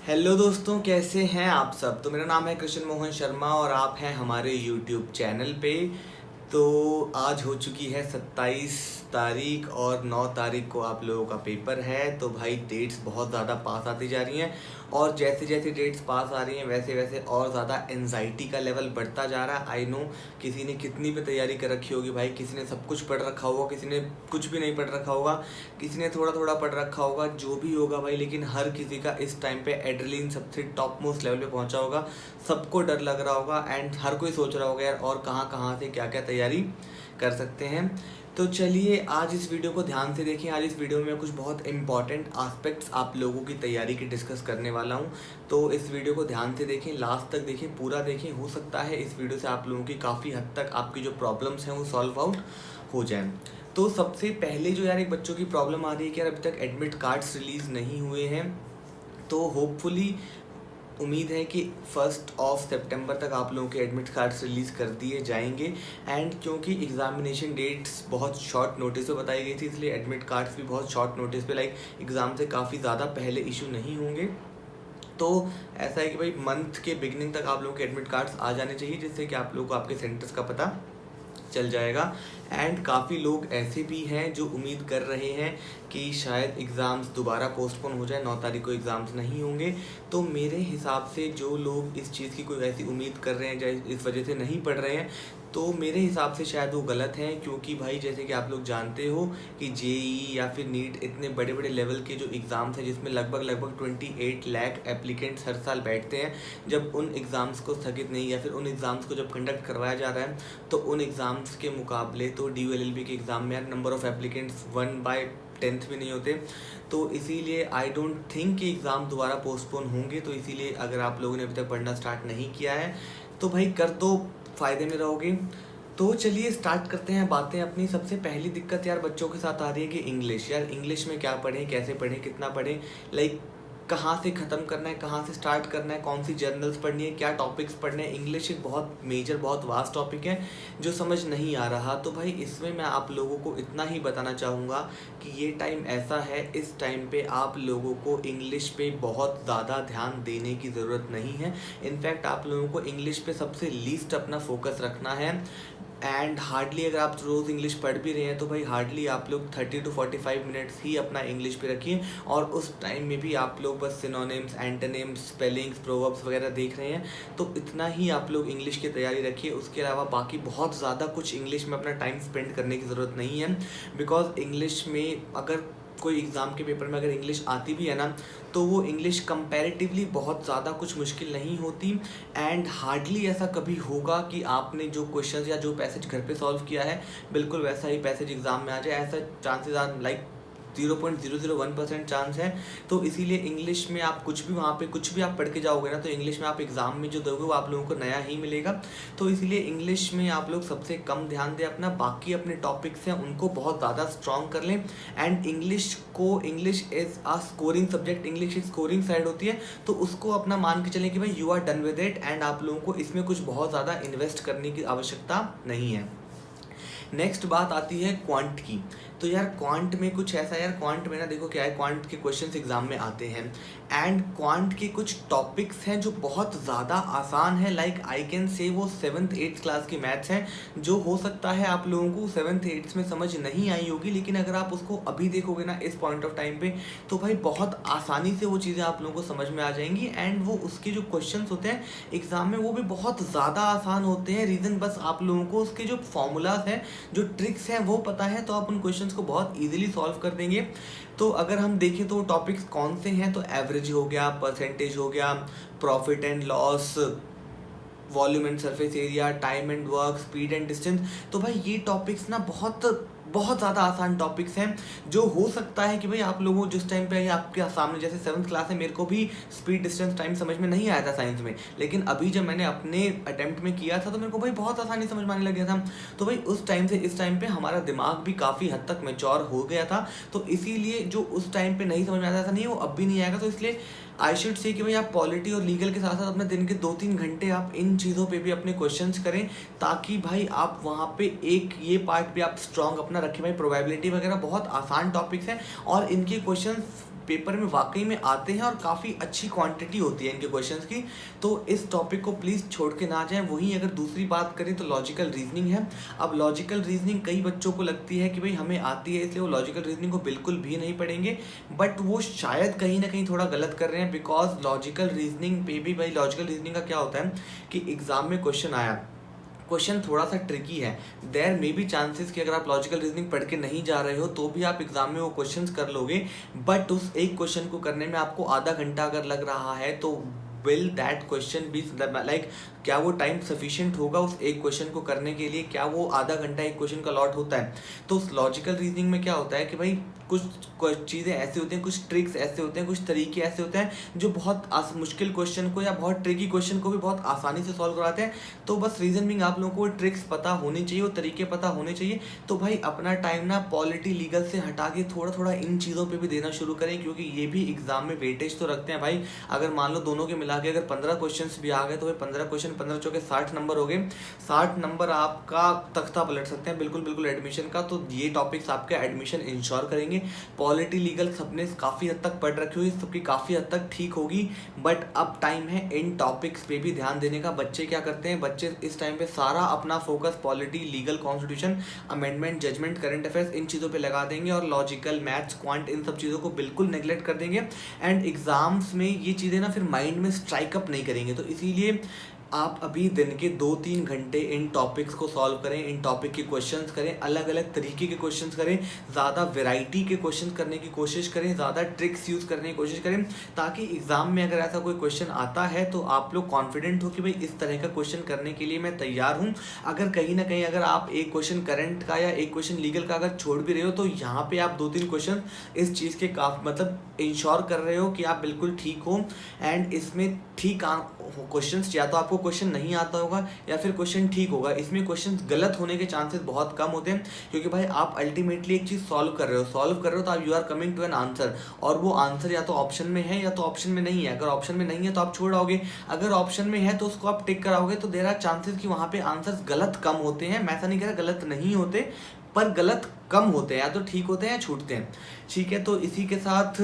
Hello दोस्तों, कैसे हैं आप सब। तो मेरा नाम है कृष्ण मोहन शर्मा और आप हैं हमारे यूट्यूब चैनल पे। तो आज हो चुकी है 27 तारीख और 9 तारीख को आप लोगों का पेपर है। तो भाई डेट्स बहुत ज़्यादा पास आती जा रही हैं और जैसे जैसे डेट्स पास आ रही हैं वैसे वैसे और ज़्यादा एनजाइटी का लेवल बढ़ता जा रहा है। आई नो किसी ने कितनी भी तैयारी कर रखी होगी भाई, किसी ने सब कुछ पढ़ रखा होगा, किसी ने कुछ भी नहीं पढ़ रखा होगा, किसी ने थोड़ा थोड़ा पढ़ रखा होगा, जो भी होगा भाई, लेकिन हर किसी का इस टाइम पे एड्रेनलिन सबसे टॉप मोस्ट लेवल पे पहुंचा होगा। सबको डर लग रहा होगा एंड हर कोई सोच रहा होगा यार और कहाँ कहाँ से क्या क्या तैयारी कर सकते हैं। तो चलिए आज इस वीडियो को ध्यान से देखें। आज इस वीडियो में मैं कुछ बहुत इंपॉर्टेंट एस्पेक्ट्स आप लोगों की तैयारी की डिस्कस करने वाला हूं। तो इस वीडियो को ध्यान से देखें, लास्ट तक देखें, पूरा देखें। हो सकता है इस वीडियो से आप लोगों की काफ़ी हद तक आपकी जो प्रॉब्लम्स हैं वो सॉल्व आउट हो जाएं। तो सबसे पहले जो यार एक बच्चों की प्रॉब्लम आ रही है कि यार अभी तक एडमिट कार्ड्स रिलीज़ नहीं हुए हैं। तो होपफुली उम्मीद है कि 1 सितंबर तक आप लोगों के एडमिट कार्ड्स रिलीज़ कर दिए जाएंगे। एंड क्योंकि एग्जामिनेशन डेट्स बहुत शॉर्ट नोटिस पे बताई गई थी, इसलिए एडमिट कार्ड्स भी बहुत शॉर्ट नोटिस पे लाइक एग्ज़ाम से काफ़ी ज़्यादा पहले इशू नहीं होंगे। तो ऐसा है कि भाई मंथ के बिगनिंग तक आप लोगों के एडमिट कार्ड्स आ जाने चाहिए, जिससे कि आप लोगों को आपके सेंटर्स का पता चल जाएगा। एंड काफ़ी लोग ऐसे भी हैं जो उम्मीद कर रहे हैं कि शायद एग्ज़ाम्स दोबारा पोस्टपोन हो जाए, 9 तारीख को एग्ज़ाम्स नहीं होंगे। तो मेरे हिसाब से जो लोग इस चीज़ की कोई ऐसी उम्मीद कर रहे हैं या इस वजह से नहीं पढ़ रहे हैं, तो मेरे हिसाब से शायद वो गलत हैं। क्योंकि भाई जैसे कि आप लोग जानते हो कि जेई या फिर नीट इतने बड़े बड़े लेवल के जो एग्ज़ाम्स हैं जिसमें लगभग 28 लाख एप्लीकेंट्स हर साल बैठते हैं, जब उन एग्ज़ाम्स को स्थगित नहीं या फिर उन एग्ज़ाम्स को जब कंडक्ट करवाया जा रहा है, तो उन एग्ज़ाम्स के मुकाबले तो DU-LLB के एग्ज़ाम में यार नंबर ऑफ़ एप्लीकेंट्स 1/10 भी नहीं होते। तो इसीलिए आई डोंट थिंक कि एग्ज़ाम दोबारा पोस्टपोन होंगे। तो इसीलिए अगर आप लोगों ने अभी तक पढ़ना स्टार्ट नहीं किया है तो भाई कर दो, फ़ायदे में रहोगे। तो चलिए स्टार्ट करते हैं बातें अपनी। सबसे पहली दिक्कत यार बच्चों के साथ आ रही है कि इंग्लिश। यार इंग्लिश में क्या पढ़ें, कैसे पढ़ें, कितना पढ़ें, लाइक कहाँ से ख़त्म करना है, कहाँ से स्टार्ट करना है, कौन सी जर्नल्स पढ़नी है, क्या टॉपिक्स पढ़ने हैं। इंग्लिश एक बहुत मेजर बहुत वास्ट टॉपिक है जो समझ नहीं आ रहा। तो भाई इसमें मैं आप लोगों को इतना ही बताना चाहूँगा कि ये टाइम ऐसा है, इस टाइम पे आप लोगों को इंग्लिश पे बहुत ज़्यादा ध्यान देने की ज़रूरत नहीं है। इनफैक्ट आप लोगों को इंग्लिश पे सबसे लीस्ट अपना फोकस रखना है। एंड हार्डली अगर आप रोज़ इंग्लिश पढ़ भी रहे हैं तो भाई हार्डली आप लोग 30 to 45 मिनट्स ही अपना इंग्लिश पे रखिए। और उस टाइम में भी आप लोग बस सिनोनिम्स, एंटोनिम्स, स्पेलिंग्स, प्रोवर्ब्स वगैरह देख रहे हैं, तो इतना ही आप लोग इंग्लिश की तैयारी रखिए। उसके अलावा बाकी बहुत ज़्यादा कुछ इंग्लिश में अपना टाइम स्पेंड करने की ज़रूरत नहीं है। बिकॉज इंग्लिश में अगर कोई एग्ज़ाम के पेपर में अगर इंग्लिश आती भी है ना, तो वो इंग्लिश कंपैरेटिवली बहुत ज़्यादा कुछ मुश्किल नहीं होती। एंड हार्डली ऐसा कभी होगा कि आपने जो क्वेश्चंस या जो पैसेज घर पे सॉल्व किया है बिल्कुल वैसा ही पैसेज एग्ज़ाम में आ जाए। ऐसा चांसेस आर लाइक 0.001% चांस है। तो इसीलिए इंग्लिश में आप कुछ भी वहाँ पे कुछ भी आप पढ़ के जाओगे ना, तो इंग्लिश में आप एग्ज़ाम में जो दोगे वो आप लोगों को नया ही मिलेगा। तो इसीलिए इंग्लिश में आप लोग सबसे कम ध्यान दें अपना। बाकी अपने टॉपिक्स हैं उनको बहुत ज़्यादा स्ट्रॉन्ग कर लें। And English is a scoring subject, English एक स्कोरिंग साइड होती है, तो उसको अपना मान के चलें कि भाई you are done with it. And आप लोगों को इसमें कुछ बहुत ज़्यादा इन्वेस्ट करने की आवश्यकता नहीं है। नेक्स्ट बात आती है क्वांट की। तो यार क्वांट में कुछ ऐसा, यार क्वांट में ना देखो क्या है, क्वांट के क्वेश्चंस एग्जाम में आते हैं एंड क्वांट के कुछ टॉपिक्स हैं जो बहुत ज़्यादा आसान है। लाइक आई कैन से वो 7th 8th क्लास की मैथ्स हैं, जो हो सकता है आप लोगों को 7th 8th में समझ नहीं आई होगी, लेकिन अगर आप उसको अभी देखोगे ना इस पॉइंट ऑफ टाइम पे, तो भाई बहुत आसानी से वो चीज़ें आप लोगों को समझ में आ जाएंगी। एंड वो उसके जो क्वेश्चन होते हैं एग्जाम में वो भी बहुत ज़्यादा आसान होते हैं। रीज़न बस आप लोगों को उसके जो फॉर्मूलाज हैं, जो ट्रिक्स हैं वो पता है, तो आप उन क्वेश्चंस को बहुत इजीली सॉल्व कर देंगे। तो अगर हम देखें तो टॉपिक्स कौन से हैं, तो एवरेज हो गया, परसेंटेज हो गया, profit and loss, volume and surface area, time and work, speed and distance. तो भाई ये टॉपिक्स ना बहुत ज़्यादा आसान टॉपिक्स हैं, जो हो सकता है कि भाई आप लोगों जिस टाइम पे आपके सामने, जैसे 7th क्लास है, मेरे को भी स्पीड डिस्टेंस टाइम समझ में नहीं आया था साइंस में, लेकिन अभी जब मैंने अपने अटेम्प्ट में किया था तो मेरे को भाई बहुत आसानी समझ में आने लग गया था। तो भाई उस टाइम से इस टाइम पे हमारा दिमाग भी काफ़ी हद तक मैच्योर हो गया था। तो इसीलिए जो उस टाइम पे नहीं समझ में आता था नहीं, वो अब भी नहीं आएगा। तो इसलिए आई शुड से कि भाई आप पॉलिटी और लीगल के साथ साथ अपने दिन के 2-3 घंटे आप इन चीज़ों पे भी अपने क्वेश्चंस करें, ताकि भाई आप वहाँ पे एक ये पार्ट भी आप स्ट्रॉन्ग अपना रखें। भाई प्रोबेबिलिटी वगैरह बहुत आसान टॉपिक्स हैं और इनके क्वेश्चंस पेपर में वाकई में आते हैं और काफ़ी अच्छी क्वांटिटी होती है इनके क्वेश्चंस की। तो इस टॉपिक को प्लीज़ छोड़ के ना जाएं। वहीं अगर दूसरी बात करें तो लॉजिकल रीजनिंग है। अब लॉजिकल रीजनिंग कई बच्चों को लगती है कि भाई हमें आती है इसलिए वो लॉजिकल रीजनिंग को बिल्कुल भी नहीं पढ़ेंगे, बट वो शायद कहीं ना कहीं थोड़ा गलत कर रहे हैं। बिकॉज लॉजिकल रीजनिंग पे भी भाई लॉजिकल रीजनिंग का क्या होता है कि एग्जाम में क्वेश्चन आया, क्वेश्चन थोड़ा सा ट्रिकी है, देयर मे बी चांसेस कि अगर आप लॉजिकल रीजनिंग पढ़ के नहीं जा रहे हो तो भी आप एग्जाम में वो क्वेश्चंस कर लोगे, बट उस एक क्वेश्चन को करने में आपको आधा घंटा अगर लग रहा है तो will that question be like, क्या वो टाइम सफिशिएंट होगा उस एक क्वेश्चन को करने के लिए? क्या वो आधा घंटा एक क्वेश्चन का लॉट होता है? तो उस लॉजिकल रीजनिंग में क्या होता है कि भाई कुछ चीज़ें ऐसी होती हैं, कुछ ट्रिक्स ऐसे होते हैं, कुछ तरीके ऐसे होते हैं जो बहुत मुश्किल क्वेश्चन को या बहुत ट्रिकी क्वेश्चन को भी बहुत आसानी से सॉल्व कराते हैं। तो बस रीज़न बिंग आप लोगों को ट्रिक्स पता होनी चाहिए, वो तरीके पता होने चाहिए। तो भाई अपना टाइम ना पॉलिटी लीगल से हटा के थोड़ा थोड़ा इन चीज़ों पे भी देना शुरू करें, क्योंकि ये भी एग्जाम में वेटेज तो रखते हैं भाई। अगर मान लो दोनों के मिला के अगर 15 क्वेश्चन भी आ गए तो भाई 15 क्वेश्चन 15 चौके 60 नंबर हो गए। 60 नंबर आपका तख्ता पलट सकते हैं बिल्कुल बिल्कुल एडमिशन का। तो ये टॉपिक्स आपके एडमिशन इंश्योर करेंगे। पॉलिटी लीगल सबने काफ़ी हद तक पढ़ रखी हुई, सबकी काफ़ी हद तक ठीक होगी, बट अब टाइम है इन टॉपिक्स पे भी ध्यान देने का। बच्चे क्या करते हैं, बच्चे इस टाइम पे सारा अपना focus polity legal constitution amendment judgement current affairs इन चीज़ों पे लगा देंगे और लॉजिकल मैथ्स क्वांट इन सब चीज़ों को बिल्कुल नेग्लेक्ट कर देंगे। एंड एग्जाम्स में ये चीज़ें ना फिर माइंड में स्ट्राइक अप नहीं करेंगे। तो इसीलिए आप अभी दिन के 2-3 घंटे इन टॉपिक्स को सॉल्व करें, इन टॉपिक के क्वेश्चंस करें, अलग अलग तरीके के क्वेश्चंस करें, ज़्यादा वैरायटी के क्वेश्चन करने की कोशिश करें, ज़्यादा ट्रिक्स यूज़ करने की कोशिश करें, ताकि एग्जाम में अगर ऐसा कोई क्वेश्चन आता है तो आप लोग कॉन्फिडेंट हो कि भाई इस तरह का क्वेश्चन करने के लिए मैं तैयार हूँ। अगर कहीं ना कहीं अगर आप एक क्वेश्चन करंट का या एक क्वेश्चन लीगल का अगर छोड़ भी रहे हो तो यहाँ पे आप 2-3 क्वेश्चन इस चीज़ के मतलब इंश्योर कर रहे हो कि आप बिल्कुल ठीक हो। एंड इसमें ठीक क्वेश्चंस या तो आपको क्वेश्चन नहीं आता होगा या फिर क्वेश्चन ठीक होगा। इसमें क्वेश्चन गलत होने के चांसेस बहुत कम होते हैं, क्योंकि भाई आप अल्टीमेटली एक चीज़ सॉल्व कर रहे हो तो आप you are coming to an answer, और वो आंसर या तो ऑप्शन में है या तो ऑप्शन में नहीं है। अगर ऑप्शन में नहीं है तो आप छोड़ाओगे, अगर ऑप्शन में है तो उसको आप टिक कराओगे। तो देयर आर चांसेस कि वहाँ पे आंसर्स गलत कम होते हैं। मैं ऐसा नहीं कह रहा गलत नहीं होते, पर गलत कम होते हैं, या तो ठीक होते हैं या छूटते हैं। ठीक है, तो इसी के साथ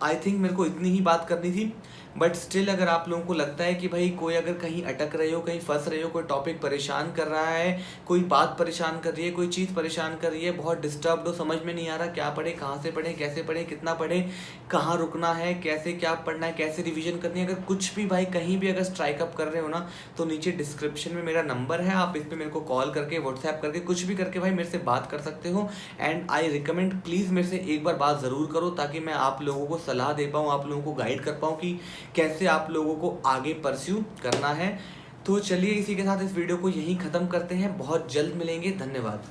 आई थिंक मेरे को इतनी ही बात करनी थी। बट स्टिल अगर आप लोगों को लगता है कि भाई कोई अगर कहीं अटक रहे हो, कहीं फंस रहे हो, कोई टॉपिक परेशान कर रहा है, कोई बात परेशान कर रही है, कोई चीज़ परेशान कर रही है, बहुत डिस्टर्ब्ड हो, समझ में नहीं आ रहा क्या पढ़े, कहाँ से पढ़े, कैसे पढ़े, कितना पढ़े, कहाँ रुकना है, कैसे क्या पढ़ना है, कैसे रिवीजन करनी है, अगर कुछ भी भाई कहीं भी अगर स्ट्राइक अप कर रहे हो ना, तो नीचे डिस्क्रिप्शन में मेरा नंबर है, आप इस पर मेरे को कॉल करके व्हाट्सएप करके कुछ भी करके भाई मेरे से बात कर सकते हो। एंड आई रिकमेंड प्लीज़ मेरे से एक बार बात ज़रूर करो, ताकि मैं आप लोगों को सलाह दे पाऊँ, आप लोगों को गाइड कर पाऊँ कि कैसे आप लोगों को आगे परस्यू करना है। तो चलिए इसी के साथ इस वीडियो को यहीं ख़त्म करते हैं, बहुत जल्द मिलेंगे, धन्यवाद।